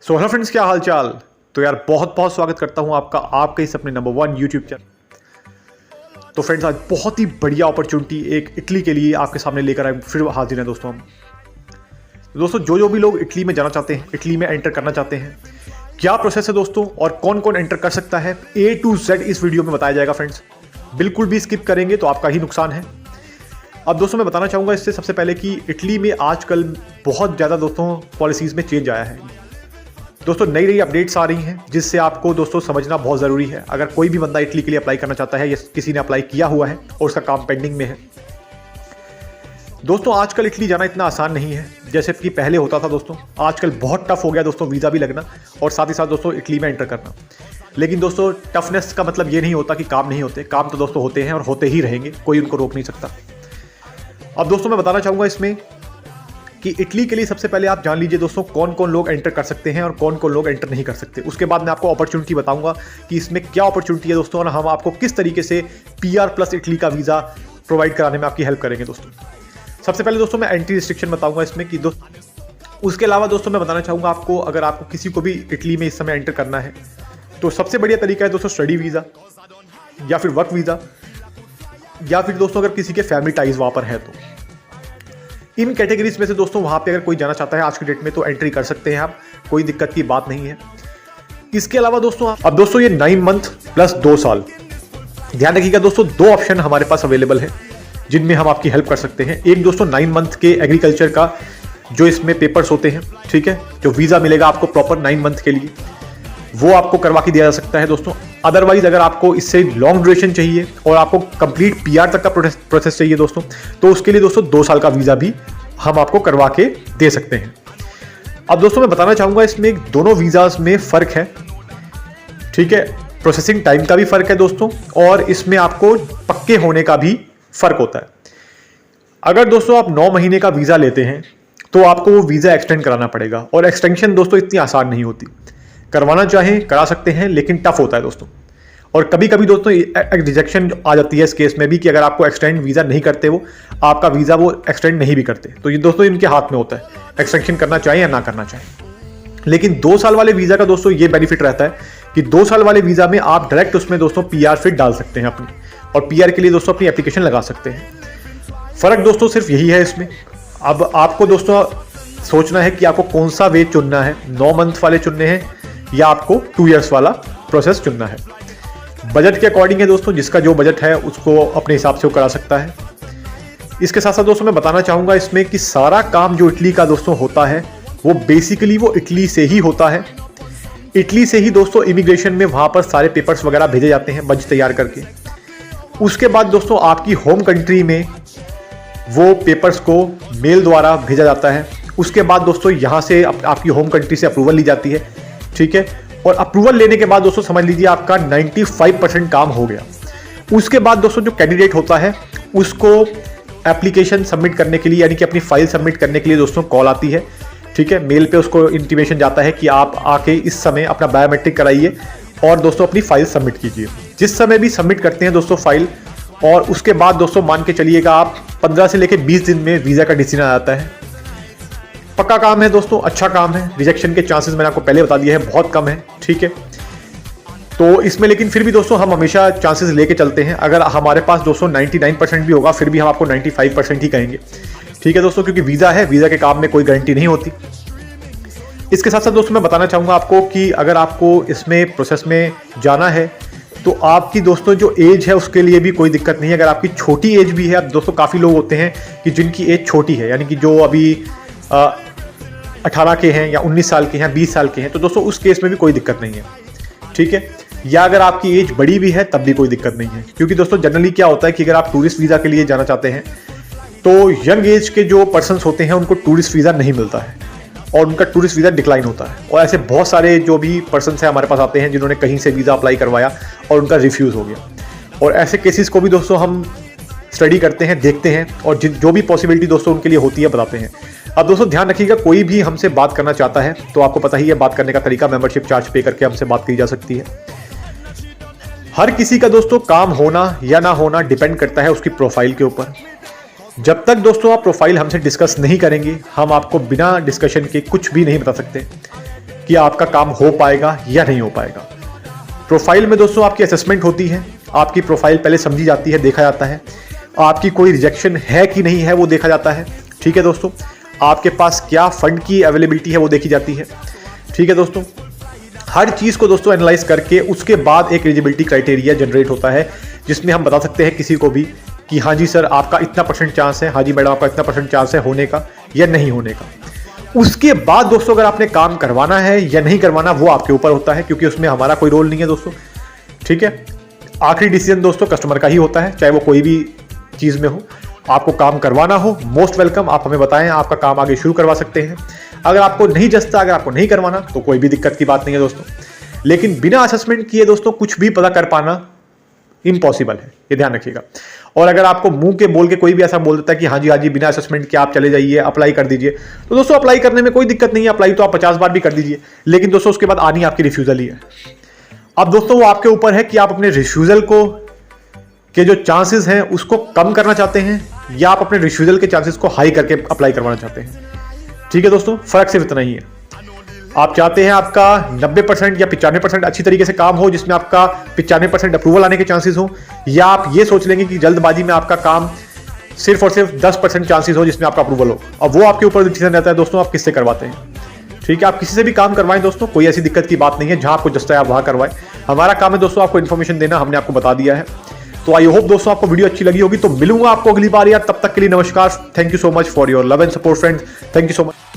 So hello friends, क्या हाल चाल। तो यार बहुत बहुत स्वागत करता हूं आपका आपके इस अपने नंबर 1 यूट्यूब चैनल। तो फ्रेंड्स, आज बहुत ही बढ़िया अपॉर्चुनिटी एक इटली के लिए आपके सामने लेकर आए फिर हाजिर हैं दोस्तों हम। दोस्तों जो भी लोग इटली में जाना चाहते हैं, इटली में एंटर करना चाहते हैं, क्या प्रोसेस है दोस्तों और कौन कौन एंटर कर सकता है, A to Z इस वीडियो में बताया जाएगा फ्रेंड्स। बिल्कुल भी स्किप करेंगे तो आपका ही नुकसान है। अब दोस्तों मैं बताना चाहूँगा इससे सबसे पहले कि इटली में आजकल बहुत ज़्यादा दोस्तों पॉलिसीज़ में चेंज आया है। दोस्तों नई अपडेट्स आ रही हैं जिससे आपको दोस्तों समझना बहुत ज़रूरी है। अगर कोई भी बंदा इटली के लिए अप्लाई करना चाहता है या किसी ने अप्लाई किया हुआ है और उसका काम पेंडिंग में है, दोस्तों आजकल इटली जाना इतना आसान नहीं है जैसे कि पहले होता था। दोस्तों आजकल बहुत टफ हो गया दोस्तों वीज़ा भी लगना और साथ ही साथ दोस्तों इटली में एंटर करना। लेकिन दोस्तों टफनेस का मतलब ये नहीं होता कि काम नहीं होते, काम तो दोस्तों होते हैं और होते ही रहेंगे, कोई उनको रोक नहीं सकता। अब दोस्तों मैं बताना चाहूँगा इसमें कि इटली के लिए सबसे पहले आप जान लीजिए दोस्तों कौन कौन लोग एंटर कर सकते हैं और कौन कौन लोग एंटर नहीं कर सकते। उसके बाद मैं आपको अपॉर्चुनिटी बताऊंगा कि इसमें क्या अपॉर्चुनिटी है दोस्तों और हम आपको किस तरीके से PR+ इटली का वीज़ा प्रोवाइड कराने में आपकी हेल्प करेंगे दोस्तों। सबसे पहले दोस्तों मैं एंट्री रिस्ट्रिक्शन बताऊंगा इसमें कि उसके अलावा दोस्तों मैं बताना चाहूँगा आपको, अगर आपको किसी को भी इटली में इस समय एंटर करना है तो सबसे बढ़िया तरीका है दोस्तों स्टडी वीज़ा या फिर वर्क वीज़ा, या फिर दोस्तों अगर किसी के फैमिली टाइज वहाँ पर है तो इन कैटेगरीज में से दोस्तों वहाँ पे अगर कोई जाना चाहता है आज की डेट में तो एंट्री कर सकते हैं आप, कोई दिक्कत की बात नहीं है। इसके अलावा दोस्तों अब दोस्तों ये 9 मंथ प्लस 2 साल, ध्यान रखिएगा दोस्तों 2 ऑप्शन हमारे पास अवेलेबल है जिनमें हम आपकी हेल्प कर सकते हैं। एक दोस्तों 9 मंथ के एग्रीकल्चर का जो इसमें पेपर्स होते हैं, ठीक है, जो वीज़ा मिलेगा आपको प्रॉपर 9 मंथ के लिए, वो आपको करवा के दिया जा सकता है दोस्तों। अदरवाइज अगर आपको इससे लॉन्ग ड्यूरेशन चाहिए और आपको कंप्लीट PR तक का प्रोसेस चाहिए दोस्तों, तो उसके लिए दोस्तों 2 साल का वीज़ा भी हम आपको करवा के दे सकते हैं। अब दोस्तों मैं बताना चाहूँगा इसमें दोनों वीज़ाज में फ़र्क है, ठीक है, प्रोसेसिंग टाइम का भी फ़र्क है दोस्तों और इसमें आपको पक्के होने का भी फ़र्क होता है। अगर दोस्तों आप 9 महीने का वीज़ा लेते हैं तो आपको वो वीज़ा एक्सटेंड कराना पड़ेगा और एक्सटेंशन दोस्तों इतनी आसान नहीं होती। करवाना चाहें करा सकते हैं लेकिन टफ होता है दोस्तों, और कभी कभी दोस्तों रिजेक्शन आ जाती है इस केस में भी कि अगर आपको एक्सटेंड वीज़ा नहीं करते, वो आपका वीज़ा वो एक्सटेंड नहीं भी करते, तो ये दोस्तों इनके हाथ में होता है एक्सटेंशन करना चाहें या ना करना चाहें। लेकिन 2 साल वाले वीज़ा का दोस्तों ये बेनिफिट रहता है कि 2 साल वाले वीज़ा में आप डायरेक्ट उसमें दोस्तों PR फिर डाल सकते हैं अपनी, और PR के लिए दोस्तों अपनी एप्लीकेशन लगा सकते हैं। फ़र्क दोस्तों सिर्फ यही है इसमें। अब आपको दोस्तों सोचना है कि आपको कौन सा वे चुनना है, 9 मंथ वाले चुनने हैं या आपको 2 इयर्स वाला प्रोसेस चुनना है। बजट के अकॉर्डिंग है दोस्तों, जिसका जो बजट है उसको अपने हिसाब से वो करा सकता है। इसके साथ साथ दोस्तों मैं बताना चाहूँगा इसमें कि सारा काम जो इटली का दोस्तों होता है वो बेसिकली वो इटली से ही होता है। इटली से ही दोस्तों इमिग्रेशन में वहाँ पर सारे पेपर्स वगैरह भेजे जाते हैं बज तैयार करके। उसके बाद दोस्तों आपकी होम कंट्री में वो पेपर्स को मेल द्वारा भेजा जाता है। उसके बाद दोस्तों यहाँ से आपकी होम कंट्री से अप्रूवल ली जाती है, ठीक है, और अप्रूवल लेने के बाद दोस्तों समझ लीजिए आपका 95% काम हो गया। उसके बाद दोस्तों जो कैंडिडेट होता है उसको एप्लीकेशन सबमिट करने के लिए, यानी कि अपनी फाइल सबमिट करने के लिए दोस्तों कॉल आती है, ठीक है, मेल पे उसको इंटीमेशन जाता है कि आप आके इस समय अपना बायोमेट्रिक कराइए और दोस्तों अपनी फाइल सबमिट कीजिए। जिस समय भी सबमिट करते हैं दोस्तों फाइल, और उसके बाद दोस्तों मान के चलिएगा आप 15 से लेकर 20 दिन में वीज़ा का डिसीजन आ जाता है। पक्का काम है दोस्तों, अच्छा काम है। रिजेक्शन के चांसेस मैंने आपको पहले बता दिए हैं बहुत कम है, ठीक है। तो इसमें लेकिन फिर भी दोस्तों हम हमेशा चांसेस लेके चलते हैं। अगर हमारे पास दोस्तों 99% भी होगा फिर भी हम आपको 95% ही कहेंगे, ठीक है दोस्तों, क्योंकि वीज़ा है, वीज़ा के काम में कोई गारंटी नहीं होती। इसके साथ साथ दोस्तों मैं बताना चाहूँगा आपको कि अगर आपको इसमें प्रोसेस में जाना है तो आपकी दोस्तों जो एज है उसके लिए भी कोई दिक्कत नहीं है। अगर आपकी छोटी एज भी है, अब दोस्तों काफ़ी लोग होते हैं कि जिनकी एज छोटी है, यानी कि जो अभी 18 के हैं या 19 साल के हैं, 20 साल के हैं, तो दोस्तों उस केस में भी कोई दिक्कत नहीं है, ठीक है। या अगर आपकी एज बड़ी भी है तब भी कोई दिक्कत नहीं है, क्योंकि दोस्तों जनरली क्या होता है कि अगर आप टूरिस्ट वीज़ा के लिए जाना चाहते हैं तो यंग एज के जो पर्सन्स होते हैं उनको टूरिस्ट वीज़ा नहीं मिलता है और उनका टूरिस्ट वीज़ा डिक्लाइन होता है। और ऐसे बहुत सारे जो भी पर्सन्स हैं हमारे पास आते हैं जिन्होंने कहीं से वीज़ा अप्लाई करवाया और उनका रिफ्यूज़ हो गया, और ऐसे केसेस को भी दोस्तों हम स्टडी करते हैं, देखते हैं, और जो भी पॉसिबिलिटी दोस्तों उनके लिए होती है बताते हैं। अब दोस्तों ध्यान रखिएगा, कोई भी हमसे बात करना चाहता है तो आपको पता ही है बात करने का तरीका, मेंबरशिप चार्ज पे करके हमसे बात की जा सकती है। हर किसी का दोस्तों काम होना या ना होना डिपेंड करता है उसकी प्रोफाइल के ऊपर। जब तक दोस्तों आप प्रोफाइल हमसे डिस्कस नहीं करेंगे, हम आपको बिना डिस्कशन के कुछ भी नहीं बता सकते। कि आपका काम हो पाएगा या नहीं हो पाएगा। प्रोफाइल में दोस्तों आपकी असेसमेंट होती है, आपकी प्रोफाइल पहले समझी जाती है, देखा जाता है, आपकी कोई रिजेक्शन है कि नहीं है वो देखा जाता है। ठीक है दोस्तों, आपके पास क्या फंड की अवेलेबिलिटी है वो देखी जाती है। ठीक है दोस्तों, हर चीज़ को दोस्तों एनालाइज करके उसके बाद एक एलिजिबिलिटी क्राइटेरिया जनरेट होता है, जिसमें हम बता सकते हैं किसी को भी कि हाँ जी सर आपका इतना % चांस है, हाँ जी मैडम आपका इतना % चांस है होने का या नहीं होने का। उसके बाद दोस्तों अगर आपने काम करवाना है या नहीं करवाना वो आपके ऊपर होता है, क्योंकि उसमें हमारा कोई रोल नहीं है दोस्तों। ठीक है, आखिरी डिसीजन दोस्तों कस्टमर का ही होता है, चाहे वो कोई भी चीज़ में हो। आपको काम करवाना हो, मोस्ट वेलकम, आप हमें बताएं, आपका काम आगे शुरू करवा सकते हैं। अगर आपको नहीं जचता, अगर आपको नहीं करवाना तो कोई भी दिक्कत की बात नहीं है दोस्तों। लेकिन बिना असेसमेंट किए दोस्तों कुछ भी पता कर पाना इम्पॉसिबल है, ये ध्यान रखिएगा। और अगर आपको मुंह के बोल के कोई भी ऐसा बोल देता है कि हाँ जी बिना असेसमेंट के आप चले जाइए, अप्लाई कर दीजिए, तो दोस्तों अप्लाई करने में कोई दिक्कत नहीं है, अप्लाई तो आप 50 बार भी कर दीजिए, लेकिन दोस्तों उसके बाद आनी आपकी रिफ्यूजल ही है। अब दोस्तों वो आपके ऊपर है कि आप अपने रिफ्यूजल को के जो चांसेस हैं उसको कम करना चाहते हैं या आप अपने रिफ्यूजल के चांसेस को हाई करके अप्लाई करवाना चाहते हैं। ठीक है दोस्तों, फर्क सिर्फ इतना ही है। आप चाहते हैं आपका 90% या 95% अच्छी तरीके से काम हो, जिसमें आपका 95% अप्रूवल आने के चांसेस हो, या आप ये सोच लेंगे कि जल्दबाजी में आपका काम सिर्फ और सिर्फ 10% चांसेस हो जिसमें आपका अप्रूवल हो। अब वो आपके ऊपर डिसीजन रहता है दोस्तों, आप किससे करवाते हैं। ठीक है, आप किसी से भी काम करवाएं दोस्तों, कोई ऐसी दिक्कत की बात नहीं है, जहां आपको जस्ता है आप वहां करवाएं। हमारा काम है दोस्तों आपको इन्फॉर्मेशन देना, हमने आपको बता दिया है। तो आई होप दोस्तों आपको वीडियो अच्छी लगी होगी। तो मिलूंगा आपको अगली बार यार, तब तक के लिए नमस्कार। Thank you so much for your love and support friends, thank you so much.